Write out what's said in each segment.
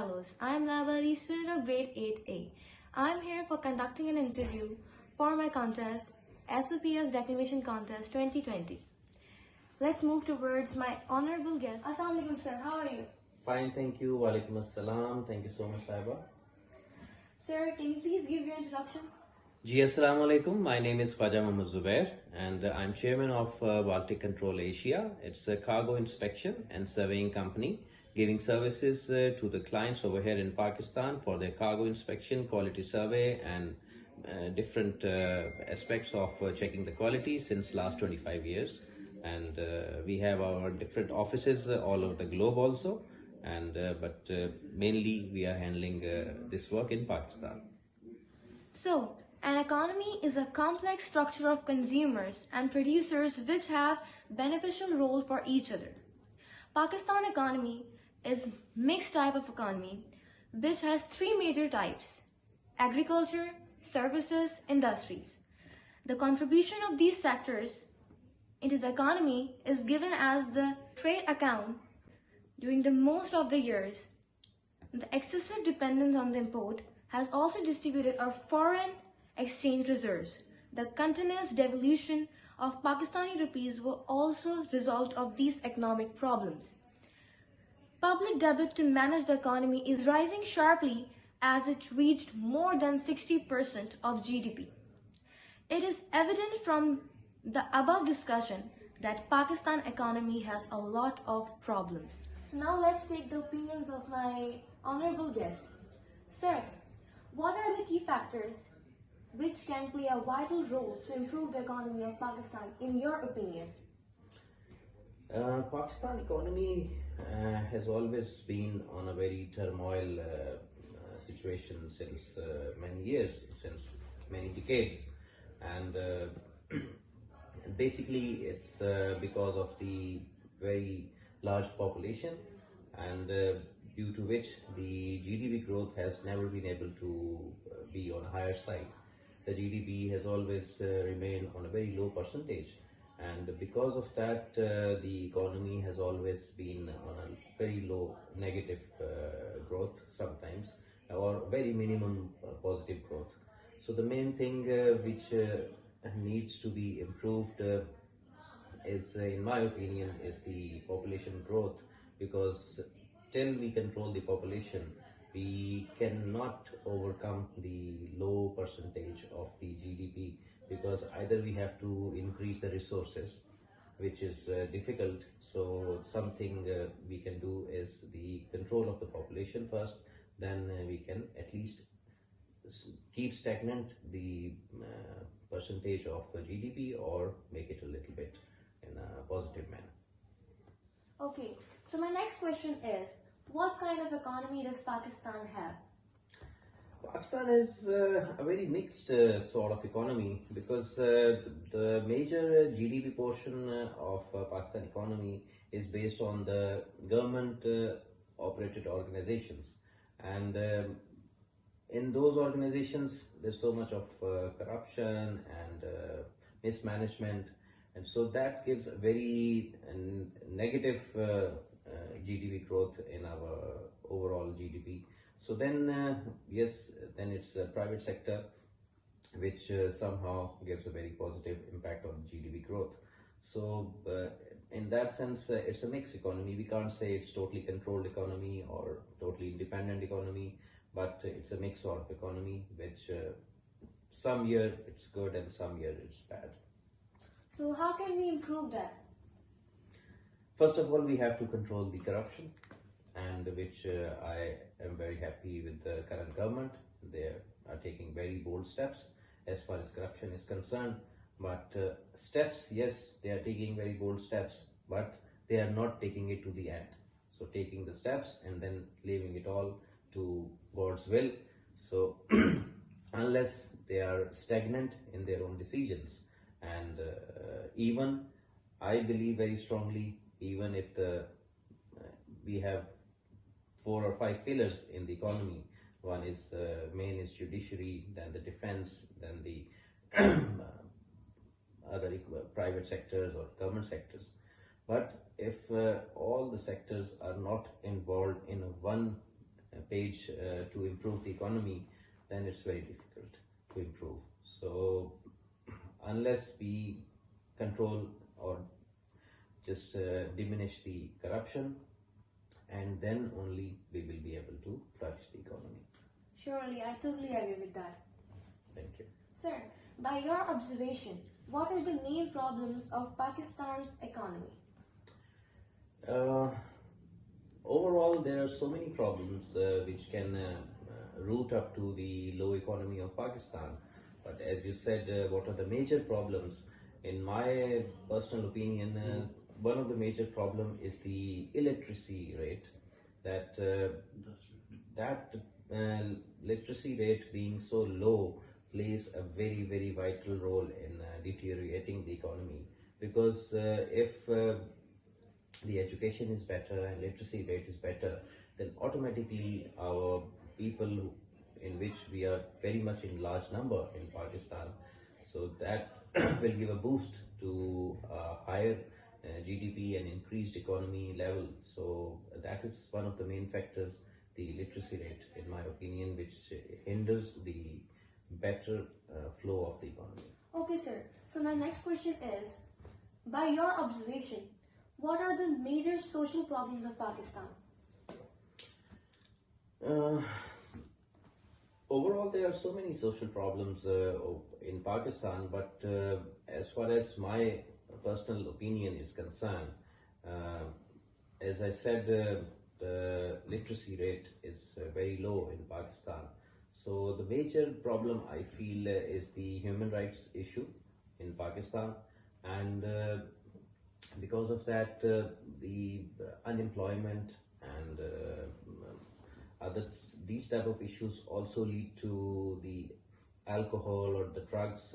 fellows. I am Lavali, student of grade 8A. I am here for conducting an interview for my contest, SOPS Declamation Contest 2020. Let's move towards my honorable guest. Assalamu alaikum sir, how are you? Fine, thank you. Walaikum assalam. Thank you so much, Laiba. Sir, can you please give your introduction? Ji, assalamu alaikum. My name is KHWAJA MUHAMMAD ZUBAIR and I'm chairman of Baltic Control Asia. It's a cargo inspection and surveying company giving services to the clients over here in Pakistan for their cargo inspection, quality survey and different aspects of checking the quality since last 25 years. And we have our different offices all over the globe also. And but mainly we are handling this work in Pakistan. So, an economy is a complex structure of consumers and producers which have beneficial role for each other. Pakistan economy is mixed type of economy which has three major types: agriculture, services, industries. The contribution of these sectors into the economy is given as the trade account during the most of the years. The excessive dependence on the import has also distributed our foreign exchange reserves. The continuous devaluation of Pakistani rupees were also result of these economic problems. Public debt to manage the economy is rising sharply as it reached more than 60% of GDP. It is evident from the above discussion that Pakistan economy has a lot of problems. So now let's take the opinions of my honorable guest. Sir, what are the key factors which can play a vital role to improve the economy of Pakistan in your opinion? Pakistan economy has always been on a very turmoil situation since many years, since many decades, and basically it's because of the very large population and due to which the GDP growth has never been able to be on a higher side. The GDP has always remained on a very low percentage, and because of that the economy has always been on a very low negative growth sometimes, or very minimum positive growth. So the main thing which needs to be improved is, in my opinion, is the population growth, because till we control the population we cannot overcome the low percentage of the GDP, because either we have to increase the resources, which is difficult. So something we can do is the control of the population first, then we can at least keep stagnant the percentage of GDP or make it a little bit in a positive manner. Okay, so my next question is, what kind of economy does Pakistan have? Pakistan is a very mixed sort of economy, because the major GDP portion of Pakistan economy is based on the government operated organizations, and in those organizations there's so much of corruption and mismanagement, and so that gives a very negative GDP growth in our overall GDP. So then yes, then it's a private sector which somehow gives a very positive impact on GDP growth. So in that sense it's a mixed economy. We can't say it's totally controlled economy or totally independent economy, but it's a mix sort of economy which some year it's good and some year it's bad. So how can we improve that? First of all, we have to control the corruption, and which I am very happy with the current government. They are taking very bold steps as far as corruption is concerned. But steps, yes, they are taking very bold steps, but they are not taking it to the end. So taking the steps and then leaving it all to God's will. So unless they are stagnant in their own decisions, and even I believe very strongly, even if we have 4 or 5 pillars in the economy, one is main is judiciary, then the defense, then the other private sectors or government sectors. But if all the sectors are not involved in one page to improve the economy, then it's very difficult to improve. So unless we control or just diminish the corruption, and then only we will be able to flourish the economy. Surely, I totally agree with that. Thank you. Sir, by your observation, what are the main problems of Pakistan's economy? Overall, there are so many problems which can root up to the low economy of Pakistan. But as you said, what are the major problems? In my personal opinion, one of the major problem is the illiteracy rate. That literacy rate being so low plays a very vital role in deteriorating the economy, because if the education is better and literacy rate is better, then automatically our people, in which we are very much in large number in Pakistan, so that will give a boost to higher GDP and increased economy level. So that is one of the main factors, the literacy rate, in my opinion, which hinders the better flow of the economy. Okay, sir. So my next question is, by your observation, what are the major social problems of Pakistan? Overall, there are so many social problems in Pakistan, but as far as my personal opinion is concerned, as I said, the literacy rate is very low in Pakistan. So the major problem I feel is the human rights issue in Pakistan, and because of that, the unemployment and these type of issues also lead to the alcohol or the drugs,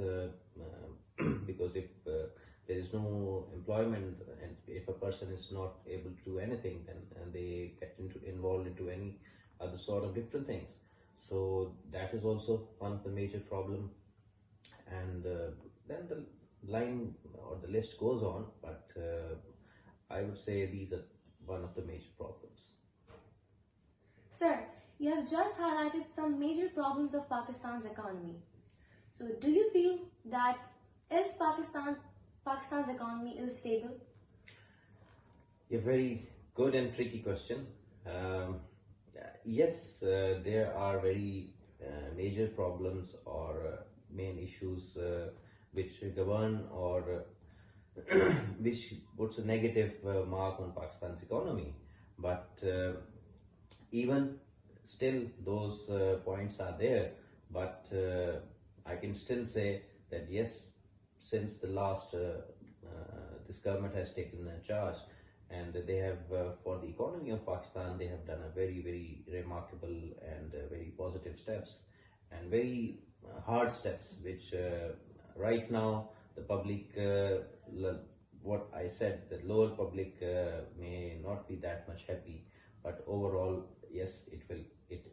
because if there is no employment and if a person is not able to do anything, then they get involved into any other sort of different things. So that is also one of the major problem, and then the line or the list goes on, but I would say these are one of the major problems. Sir, you have just highlighted some major problems of Pakistan's economy. So do you feel that Pakistan's economy is stable? A very good and tricky question. Yes, there are very major problems or main issues which govern or which puts a negative mark on Pakistan's economy. But even still, those points are there. But I can still say that yes, since the last this government has taken charge, and they have for the economy of Pakistan, they have done a very remarkable and very positive steps and very hard steps, which right now the public, what I said, the lower public may not be that much happy, but overall, yes, it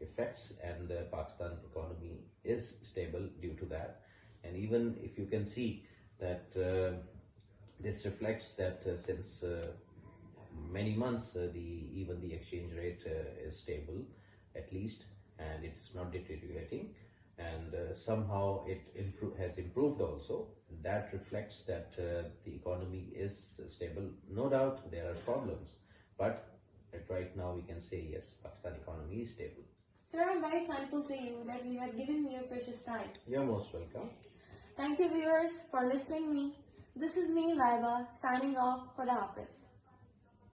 affects, and the Pakistan economy is stable due to that. And even if you can see that this reflects that since many months, even the exchange rate is stable, at least, and it's not deteriorating, and somehow it has improved also. That reflects that the economy is stable. No doubt there are problems, but right now we can say yes, Pakistan economy is stable. Sir, I'm very thankful to you that you have given me your precious time. You're most welcome. Thank you, viewers, for listening me. This is me, Laiba, signing off. Khuda Hafiz.